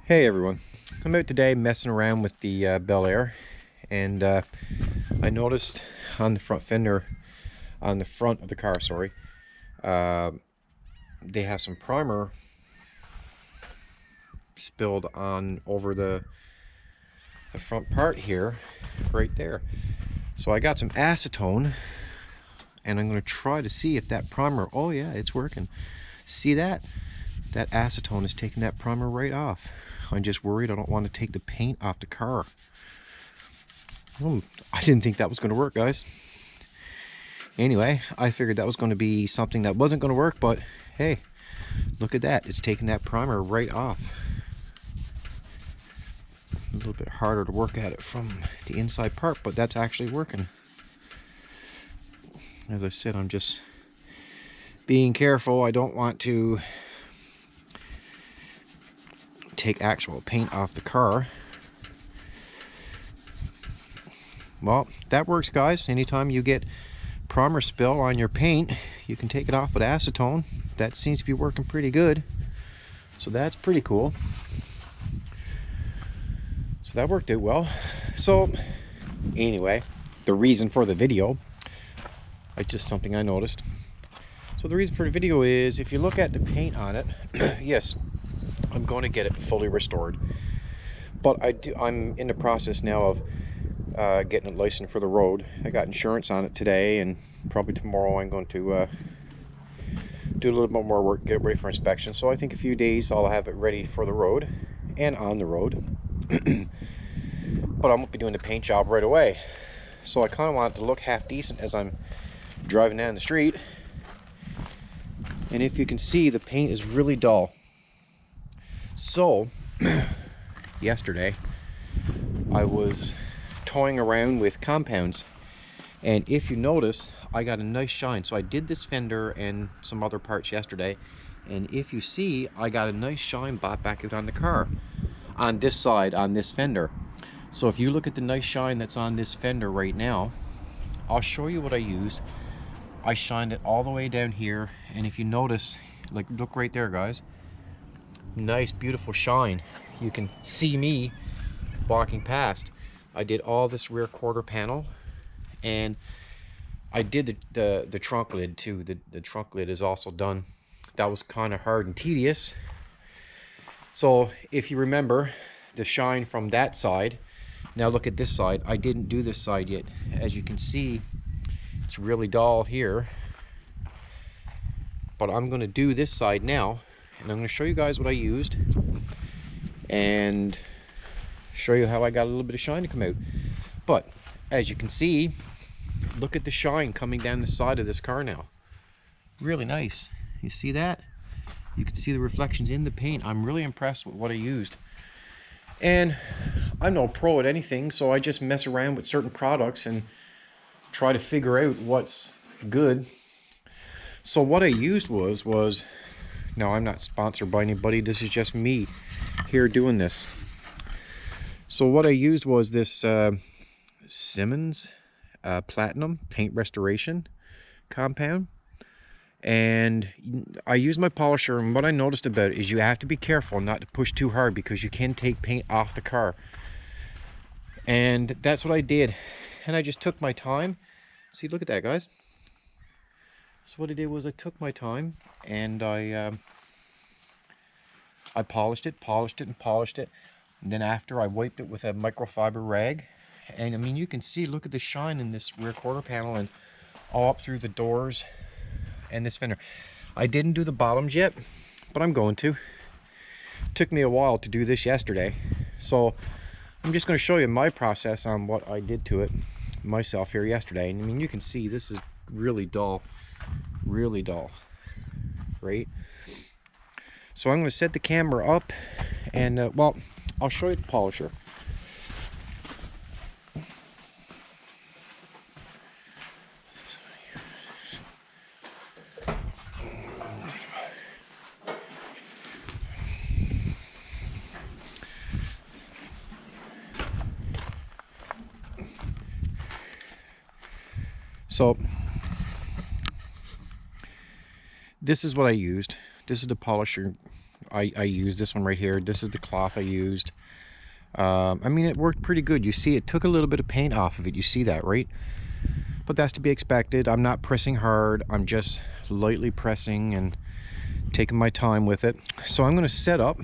Hey everyone, I'm out today messing around with the Bel Air, and I noticed on the front fender, on the front of the car, sorry, uh, they have some primer spilled on over the front part here, right there. So I got some acetone, and I'm going to try to see if that primer, oh yeah, it's working. See that? That acetone is taking that primer right off. I'm just worried I don't want to take the paint off the car. I didn't think that was going to work, guys. Anyway, I figured that was going to be something that wasn't going to work, but hey, look at that. It's taking that primer right off. A little bit harder to work at it from the inside part, but that's actually working. As I said, I'm just being careful. I don't want to take actual paint off the car. Well, that works, guys. Anytime you get primer spill on your paint, you can take it off with acetone. That seems to be working pretty good, so that's pretty cool. So that worked out well. So anyway, the reason for the video, it's just something I noticed. So the reason for the video is, if you look at the paint on it, yes, I'm going to get it fully restored, but I'm in the process now of getting it licensed for the road. I got insurance on it today, and probably tomorrow I'm going to do a little bit more work, get it ready for inspection. So I think a few days I'll have it ready for the road and on the road. But I won't be doing the paint job right away, so I kind of want it to look half decent as I'm driving down the street. And if you can see, the paint is really dull. So yesterday I was toying around with compounds, and if you notice, I got a nice shine. So I did this fender and some other parts yesterday, and if you see, I got a nice shine back out on the car, on this side, on this fender. So if you look at the nice shine that's on this fender right now, I'll show you what I used. I shined it all the way down here, and if you notice, like, look right there, guys, nice beautiful shine. You can see me walking past. I did all this rear quarter panel, and I did the trunk lid too. The trunk lid is also done. That was kind of hard and tedious. So if you remember the shine from that side, now look at this side. I didn't do this side yet. As you can see, it's really dull here, but I'm going to do this side now, and I'm going to show you guys what I used and show you how I got a little bit of shine to come out. But as you can see, look at the shine coming down the side of this car now. Really nice. You see that? You can see the reflections in the paint. I'm really impressed with what I used. And I'm no pro at anything, so I just mess around with certain products and try to figure out what's good. So what I used was no, I'm not sponsored by anybody. This is just me here doing this. So what I used was this Simmons Platinum Paint Restoration compound. And I used my polisher, and what I noticed about it is you have to be careful not to push too hard, because you can take paint off the car. And that's what I did. And I just took my time. See, look at that, guys. So what I did was I took my time, and I polished it, and then after I wiped it with a microfiber rag. And I mean, you can see, look at the shine in this rear quarter panel and all up through the doors and this fender. I didn't do the bottoms yet, but I'm going to. It took me a while to do this yesterday, so I'm just going to show you my process on what I did to it myself here yesterday. And I mean, you can see this is really dull, right? So I'm going to set the camera up, and well, I'll show you the polisher. So this is what I used. This is the polisher I used this one right here. This is the cloth I used. I mean, it worked pretty good. You see, it took a little bit of paint off of it. You see that, right? But that's to be expected. I'm not pressing hard. I'm just lightly pressing and taking my time with it. So I'm going to start up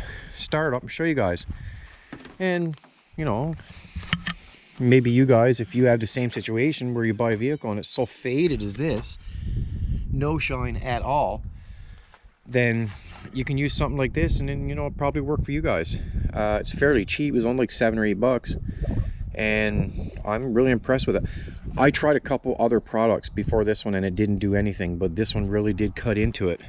and show you guys. And, you know, maybe you guys, if you have the same situation where you buy a vehicle and it's so faded as this, no shine at all, then you can use something like this, and then, you know, it'll probably work for you guys. It's fairly cheap. It was only like $7 or $8, and I'm really impressed with it. I tried a couple other products before this one and it didn't do anything, but this one really did cut into it.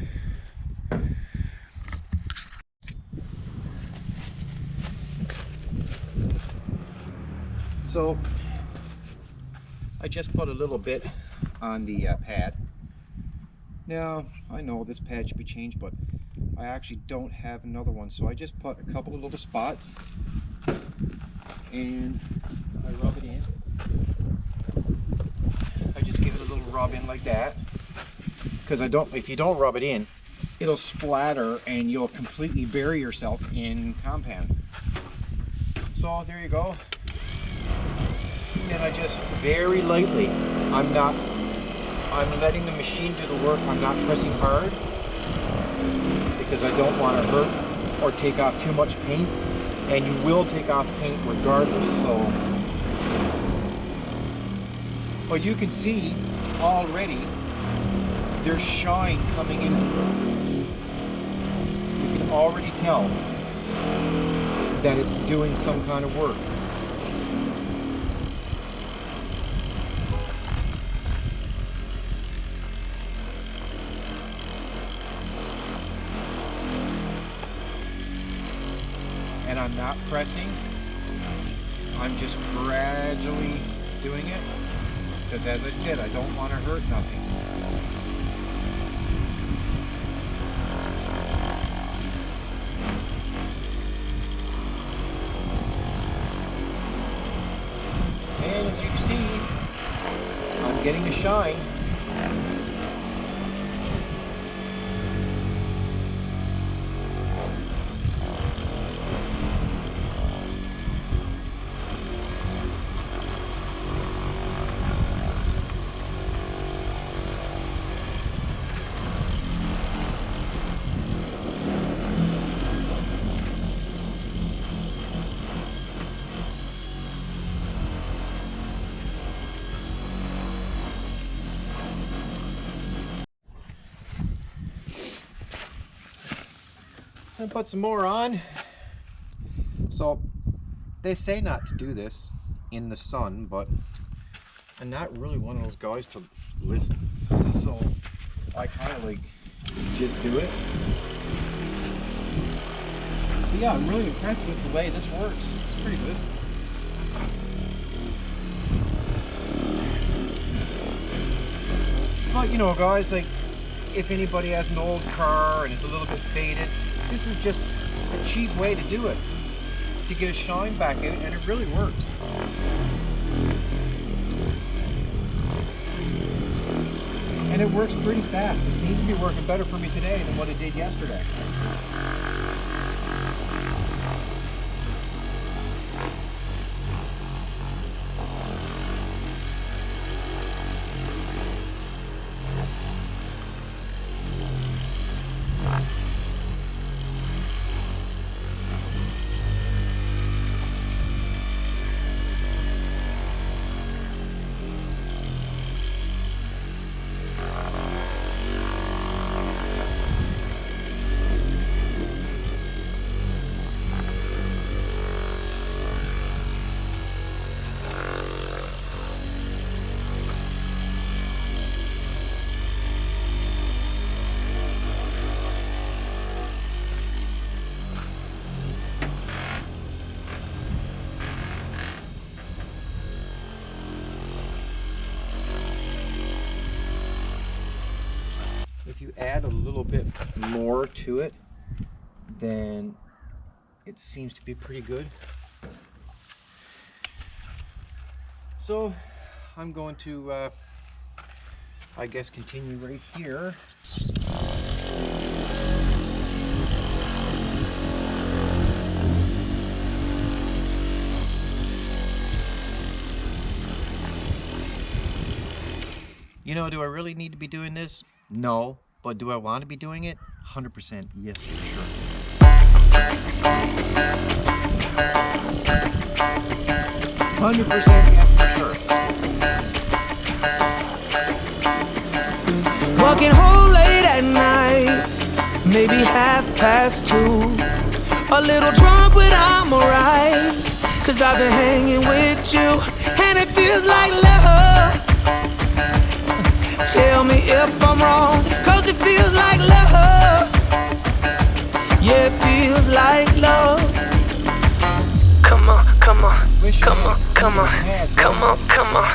So I just put a little bit on the pad. Now I know this pad should be changed, but I actually don't have another one, so I just put a couple of little spots and I rub it in. I just give it a little rub in like that, because if you don't rub it in, it'll splatter and you'll completely bury yourself in compound. So there you go. And I just very lightly, I'm letting the machine do the work. I'm not pressing hard because I don't want to hurt or take off too much paint, and you will take off paint regardless. So, but you can see already there's shine coming in. You can already tell that it's doing some kind of work. And I'm not pressing, I'm just gradually doing it, because as I said, I don't want to hurt nothing. And as you can see, I'm getting a shine. And put some more on. So they say not to do this in the sun, but I'm not really one of those guys to listen. So I kind of like just do it. But yeah, I'm really impressed with the way this works. It's pretty good. But you know, guys, like if anybody has an old car and it's a little bit faded, this is just a cheap way to do it, to get a shine back in it, and it really works. And it works pretty fast. It seems to be working better for me today than what it did yesterday. If you add a little bit more to it, then it seems to be pretty good. So I'm going to, I guess, continue right here. You know, do I really need to be doing this? No. But do I want to be doing it? 100% yes, for sure. 100% yes, for sure. Walking home late at night, maybe 2:30. A little drunk, but I'm alright. 'Cause I've been hanging with you, and it feels like love. Tell me if I'm wrong, 'cause it feels like love. Yeah, it feels like love. Come on, come on, come on, come on, come on, come on.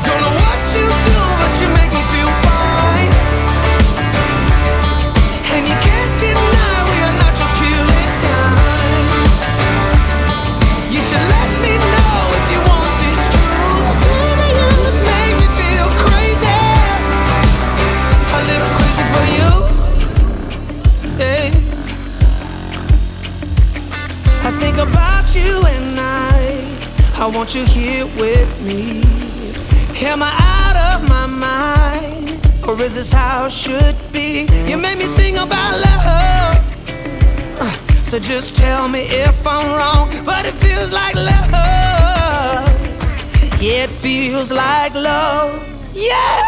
Don't know what you do, but you make me feel fine. And you can't deny we are not just killing time. You should let me know if you want this true. Baby, you just make me feel crazy. A little crazy for you. Hey. I think about you and I want you here with me. Am I out of my mind? Or is this how it should be? You made me sing about love. So just tell me if I'm wrong, but it feels like love. Yeah, it feels like love. Yeah.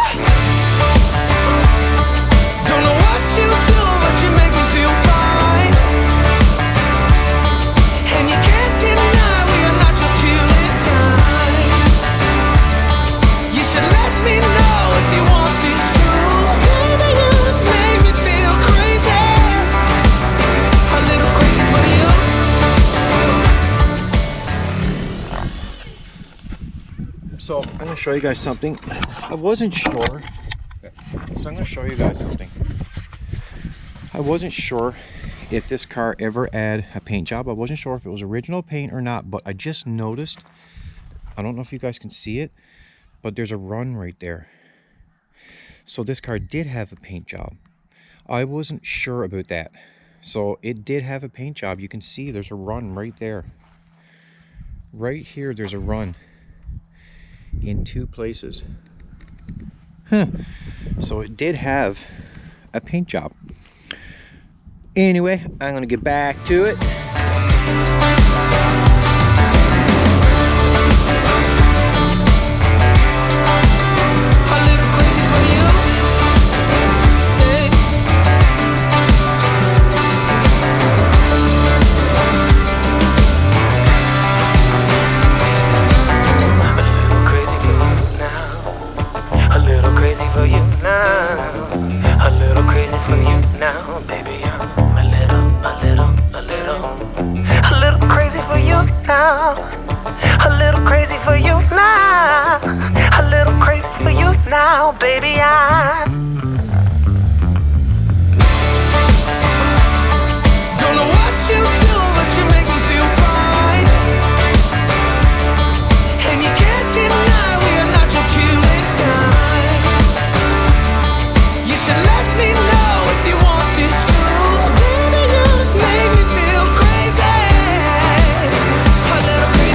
Don't know what you do, but you make me feel fine. And you can't deny we are not just killing time. You should let me know if you want this true. Baby, you just make me feel crazy. A little crazy for you. So I'm going to show you guys something. I wasn't sure. So I'm going to show you guys something. I wasn't sure if this car ever had a paint job. I wasn't sure if it was original paint or not, but I just noticed, I don't know if you guys can see it, but there's a run right there. So this car did have a paint job. I wasn't sure about that. So it did have a paint job. You can see there's a run right there. Right here, there's a run in two places. So it did have a paint job. Anyway, I'm gonna get back to it. Now, baby, I don't know what you do, but you make me feel fine. And you can't deny we are not just killing time. You should let me know if you want this true. Baby, you just make me feel crazy. A little crazy.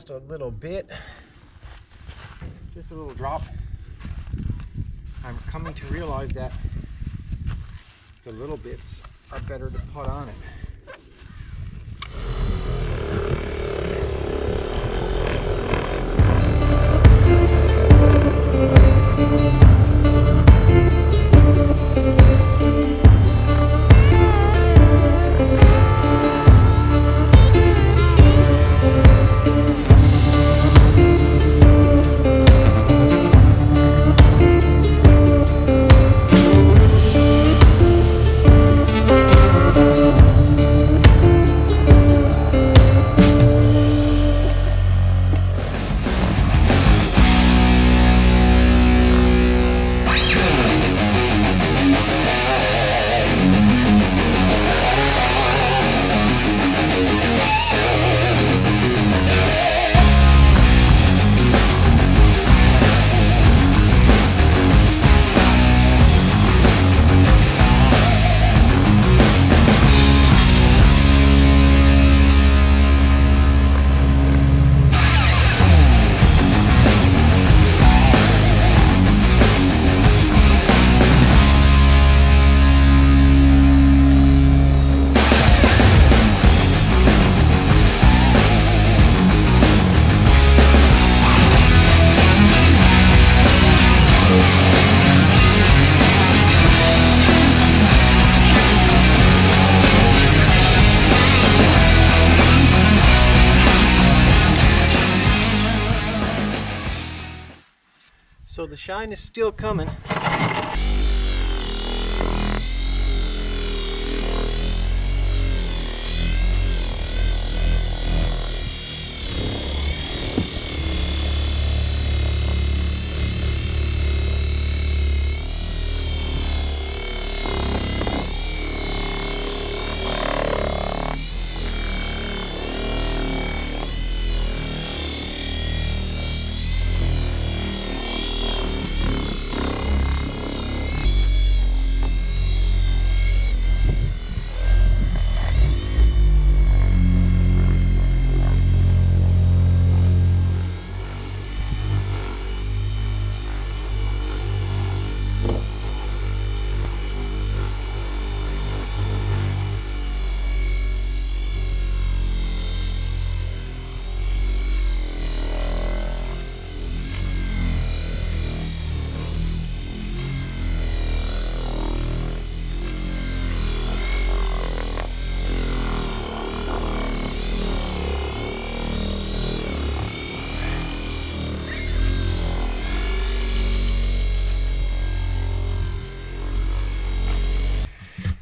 just a little bit, just a little drop. I'm coming to realize that the little bits are better to put on it. So the shine is still coming.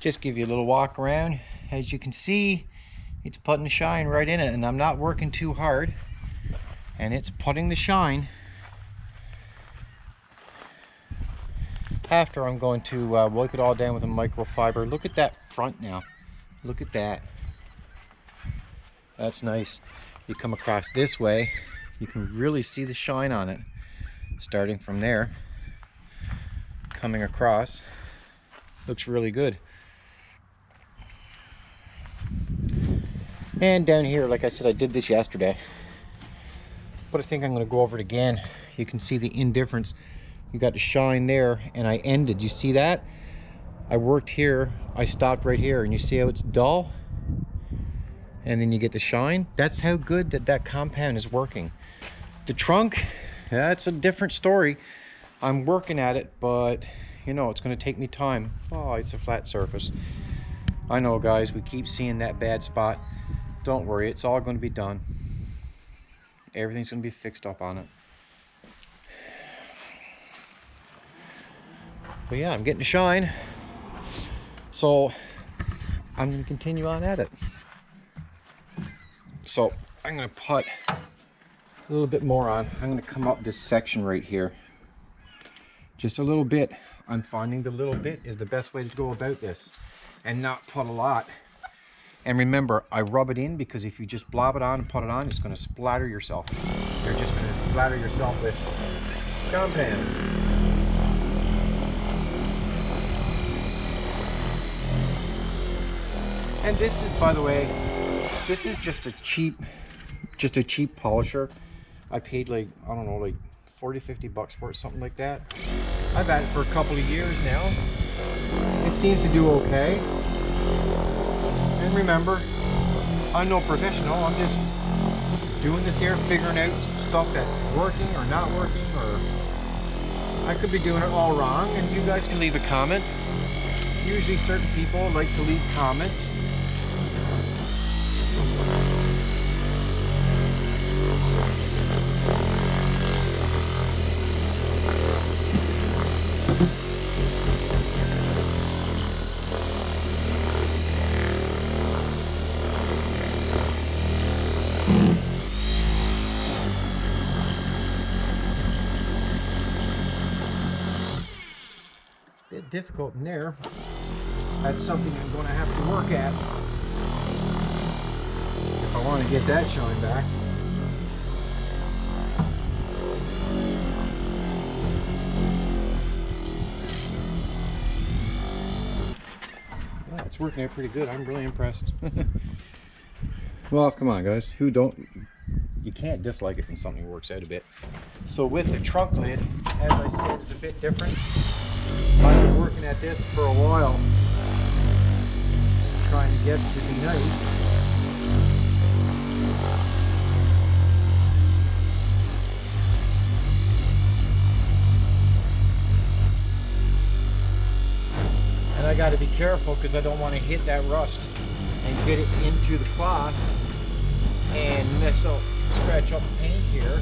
Just give you a little walk around. As you can see, it's putting the shine right in it, and I'm not working too hard, and it's putting the shine. After, I'm going to wipe it all down with a microfiber. Look at that front now. Look at that. That's nice. You come across this way, you can really see the shine on it. Starting from there, coming across, looks really good. And down here, like I said, I did this yesterday, but I think I'm going to go over it again. You can see the indifference. You got the shine there, and I ended. You see that? I worked here, I stopped right here, and you see how it's dull? And then you get the shine. That's how good that compound is working. The trunk, that's a different story. I'm working at it, but you know, it's going to take me time. Oh, it's a flat surface. I know, guys, we keep seeing that bad spot. Don't worry, it's all going to be done. Everything's going to be fixed up on it. But yeah, I'm getting to shine. So I'm going to continue on at it. So I'm going to put a little bit more on. I'm going to come up this section right here. Just a little bit. I'm finding the little bit is the best way to go about this, and not put a lot. And remember, I rub it in, because if you just blob it on and put it on, it's going to splatter yourself. You're just going to splatter yourself with compound. And this is, by the way, this is just a cheap just a cheap polisher. I paid like, I don't know, like 40-50 bucks for it, something like that. I've had it for a couple of years now. It seems to do okay. And remember, I'm no professional. I'm just doing this here, figuring out stuff that's working or not working, or I could be doing it all wrong, and you guys can leave a comment. Usually certain people like to leave comments. Bit difficult in there. That's something I'm going to have to work at if I want to get that shine back. Yeah, it's working out pretty good. I'm really impressed. Well, come on guys, you can't dislike it when something works out a bit. So with the trunk lid, as I said, it's a bit different. I've been working at this for a while, trying to get it to be nice. And I got to be careful because I don't want to hit that rust and get it into the cloth and mess up, scratch up the paint here.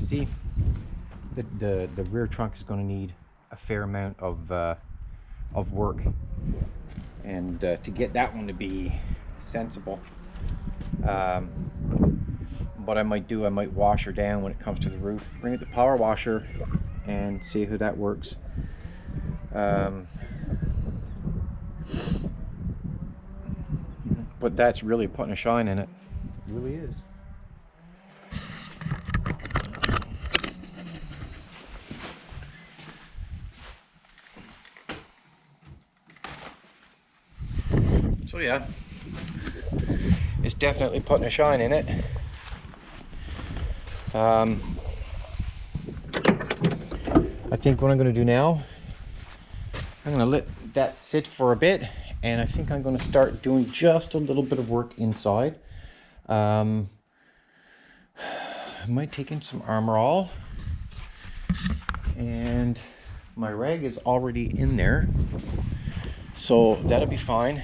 See, the rear trunk is going to need a fair amount of work, and to get that one to be sensible, what I might do, I might wash her down when it comes to the roof, bring it to the power washer and see how that works. But that's really putting a shine in it. It really is. So yeah, it's definitely putting a shine in it. I think what I'm going to do now, I'm going to let that sit for a bit, and I think I'm going to start doing just a little bit of work inside. I might take in some Armor All, and my rag is already in there, so that'll be fine.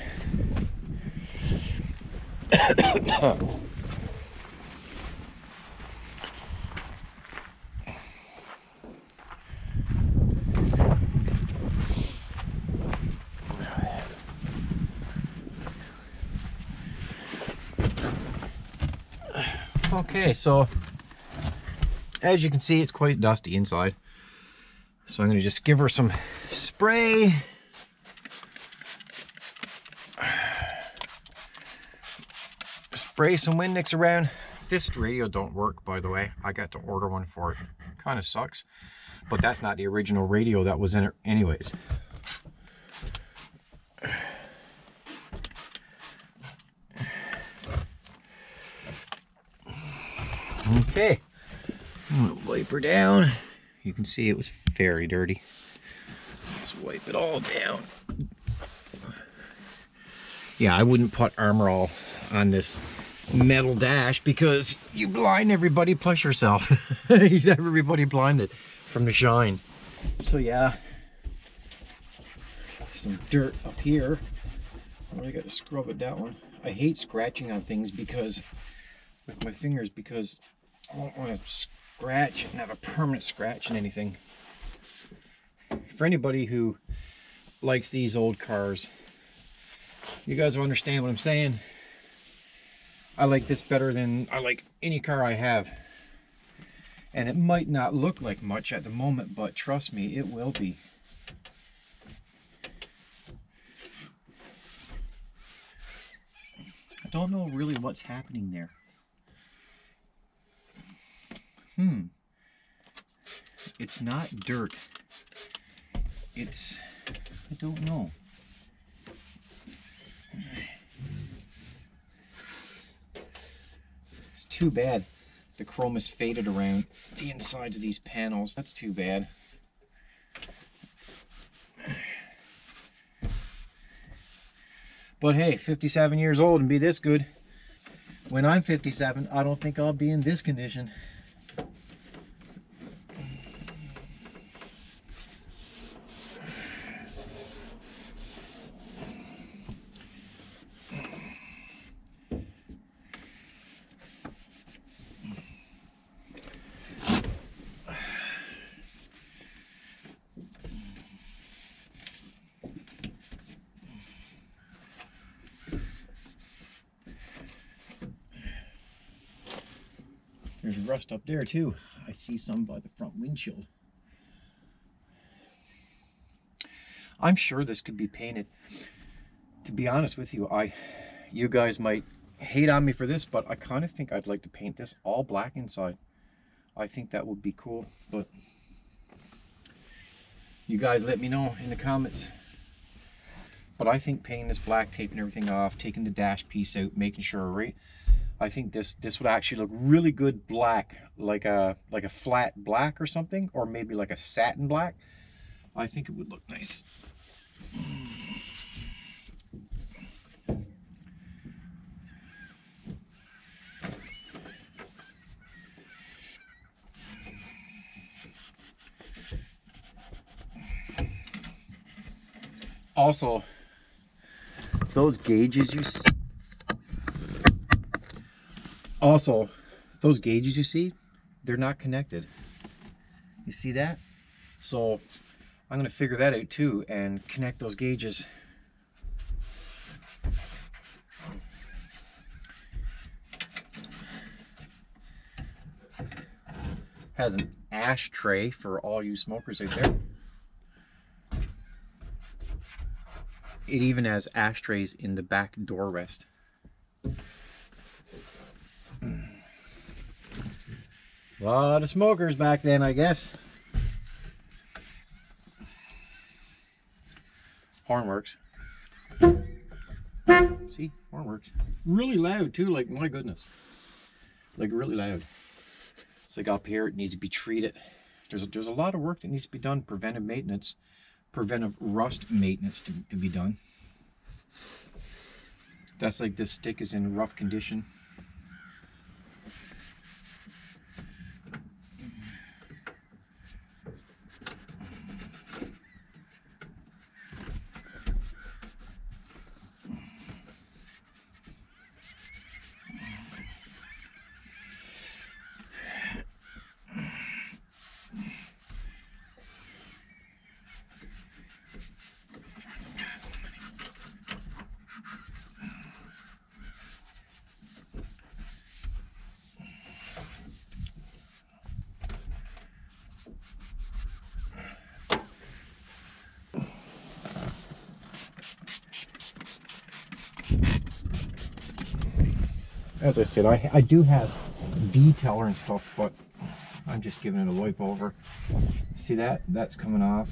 Okay, so as you can see, it's quite dusty inside. So I'm going to just give her some spray. Spray some Windex around. This radio don't work, by the way. I got to order one for it. Kind of sucks. But that's not the original radio that was in it anyways. Okay. I'm going to wipe her down. You can see it was very dirty. Let's wipe it all down. Yeah, I wouldn't put Armor All on this metal dash because you blind everybody plus yourself. You'd have everybody blinded from the shine. So yeah, some dirt up here. I got to scrub it down. I hate scratching on things because with my fingers because I don't want to scratch and have a permanent scratch in anything. For anybody who likes these old cars, you guys will understand what I'm saying. I like this better than I like any car I have. And it might not look like much at the moment, but trust me, it will be. I don't know really what's happening there. It's not dirt. It's, I don't know. It's too bad the chrome is faded around the insides of these panels. That's too bad. But hey, 57 years old and be this good. When I'm 57, I don't think I'll be in this condition. There's rust up there too. I see some by the front windshield. I'm sure this could be painted. To be honest with you, you guys might hate on me for this, but I kind of think I'd like to paint this all black inside. I think that would be cool, but you guys let me know in the comments. But I think painting this black, taping everything off, taking the dash piece out, making sure, right? I think this would actually look really good black, like a flat black or something, or maybe like a satin black. I think it would look nice. Also, those gauges you see. Also, those gauges you see, they're not connected. You see that? So I'm going to figure that out too and connect those gauges. Has an ashtray for all you smokers out there. It even has ashtrays in the back door rest. A lot of smokers back then, I guess. Horn works. See, horn works. Really loud too, like my goodness. Like really loud. It's like up here, it needs to be treated. There's a lot of work that needs to be done, preventive maintenance, preventive rust maintenance to be done. That's like this stick is in rough condition. as I said, I do have detailer and stuff, but I'm just giving it a wipe over. See that? That's coming off.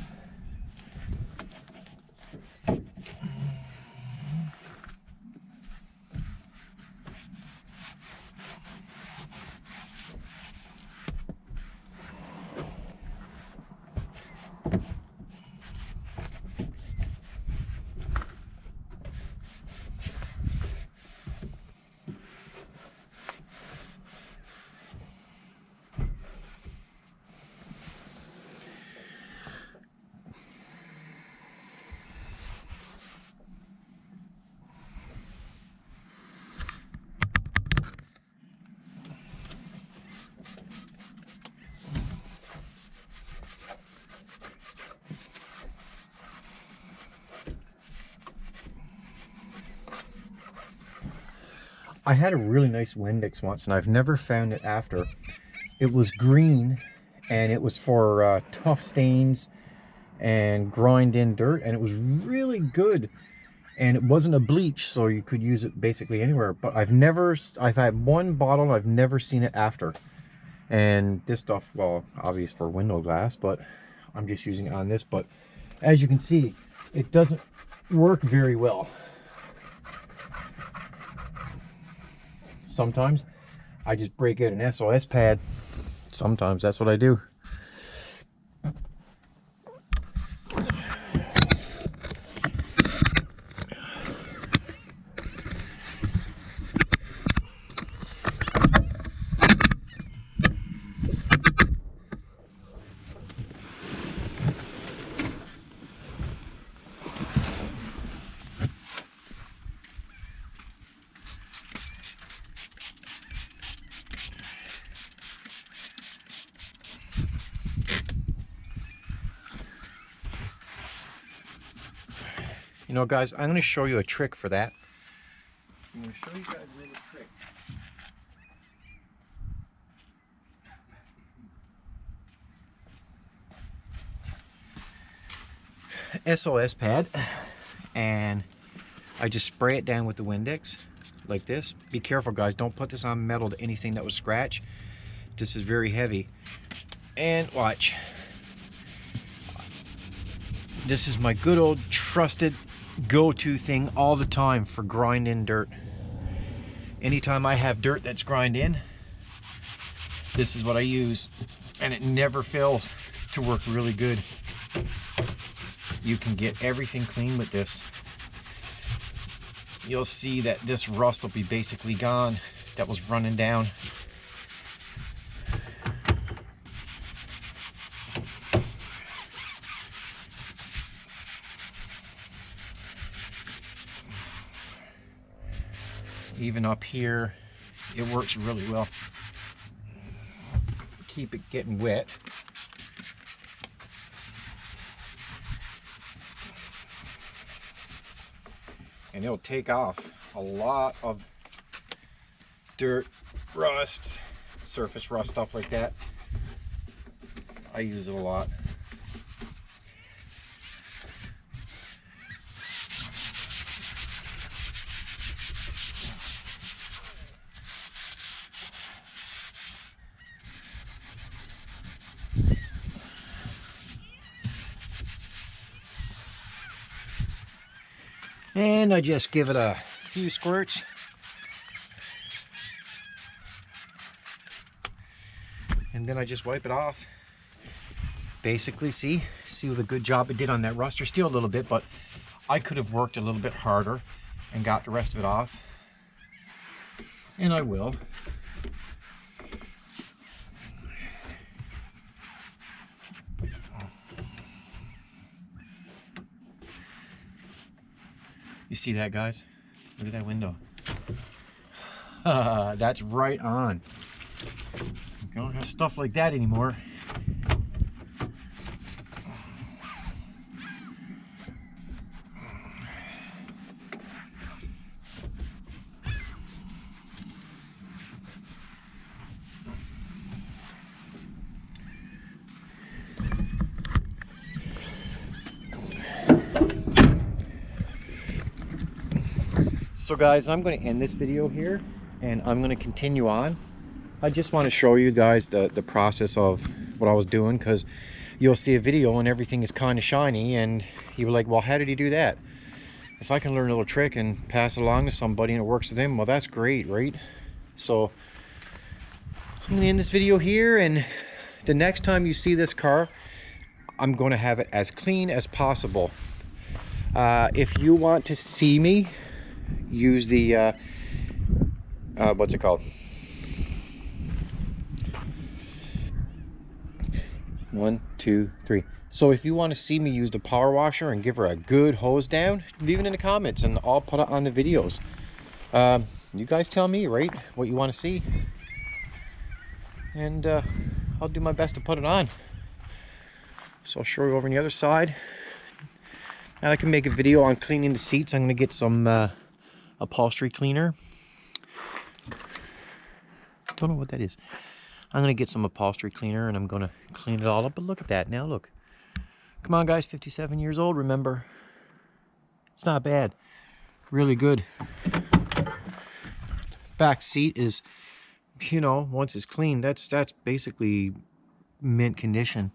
I had a really nice Windex once, and I've never found it after. It was green, and it was for tough stains and grind in dirt, and it was really good. And it wasn't a bleach, so you could use it basically anywhere. But I've had one bottle, and I've never seen it after. And this stuff, well, obvious for window glass, but I'm just using it on this. But as you can see, it doesn't work very well. Sometimes I just break out an SOS pad. Sometimes that's what I do. You know, guys, I'm going to show you a trick for that. I'm going to show you guys a little trick. SOS pad, and I just spray it down with the Windex like this. Be careful, guys, don't put this on metal to anything that was scratch. This is very heavy. And watch, this is my good old trusted go-to thing all the time for grind in dirt. Anytime I have dirt that's grind in, this is what I use, and it never fails to work really good. You can get everything clean with this. You'll see that this rust will be basically gone that was running down. Even up here, it works really well. Keep it getting wet. And it'll take off a lot of dirt, rust, surface rust, stuff like that. I use it a lot. And I just give it a few squirts. And then I just wipe it off. Basically, see what a good job it did on that rust. There's still a little bit, but I could have worked a little bit harder and got the rest of it off. And I will. You see that, guys? Look at that window. That's right on. You don't have stuff like that anymore. So guys, I'm going to end this video here, and I'm going to continue on. I just want to show you guys the process of what I was doing, because you'll see a video and everything is kind of shiny and you're like, well, how did he do that? If I can learn a little trick and pass it along to somebody and it works with them, well, that's great, right? So I'm going to end this video here, and the next time you see this car, I'm going to have it as clean as possible. If you want to see me use the what's it called? 1, 2, 3. So if you want to see me use the power washer and give her a good hose down, leave it in the comments and I'll put it on the videos. You guys tell me, right, what you want to see, and I'll do my best to put it on. So I'll show you over on the other side, and I can make a video on cleaning the seats. I'm going to get some upholstery cleaner. Don't know what that is. I'm going to get some upholstery cleaner and I'm going to clean it all up. But look at that now, look. Come on, guys, 57 years old, remember. It's not bad. Really good. Back seat is, you know, once it's clean, that's basically mint condition.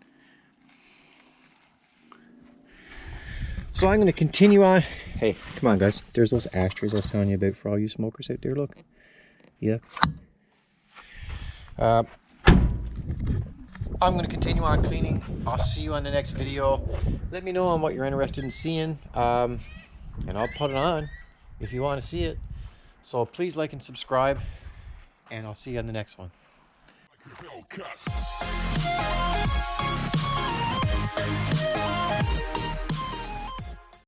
So I'm going to continue on. Hey, come on, guys. There's those ashtrays I was telling you about for all you smokers out there. Look. Yeah. I'm going to continue on cleaning. I'll see you on the next video. Let me know on what you're interested in seeing, and I'll put it on if you want to see it. So please like and subscribe, and I'll see you on the next one.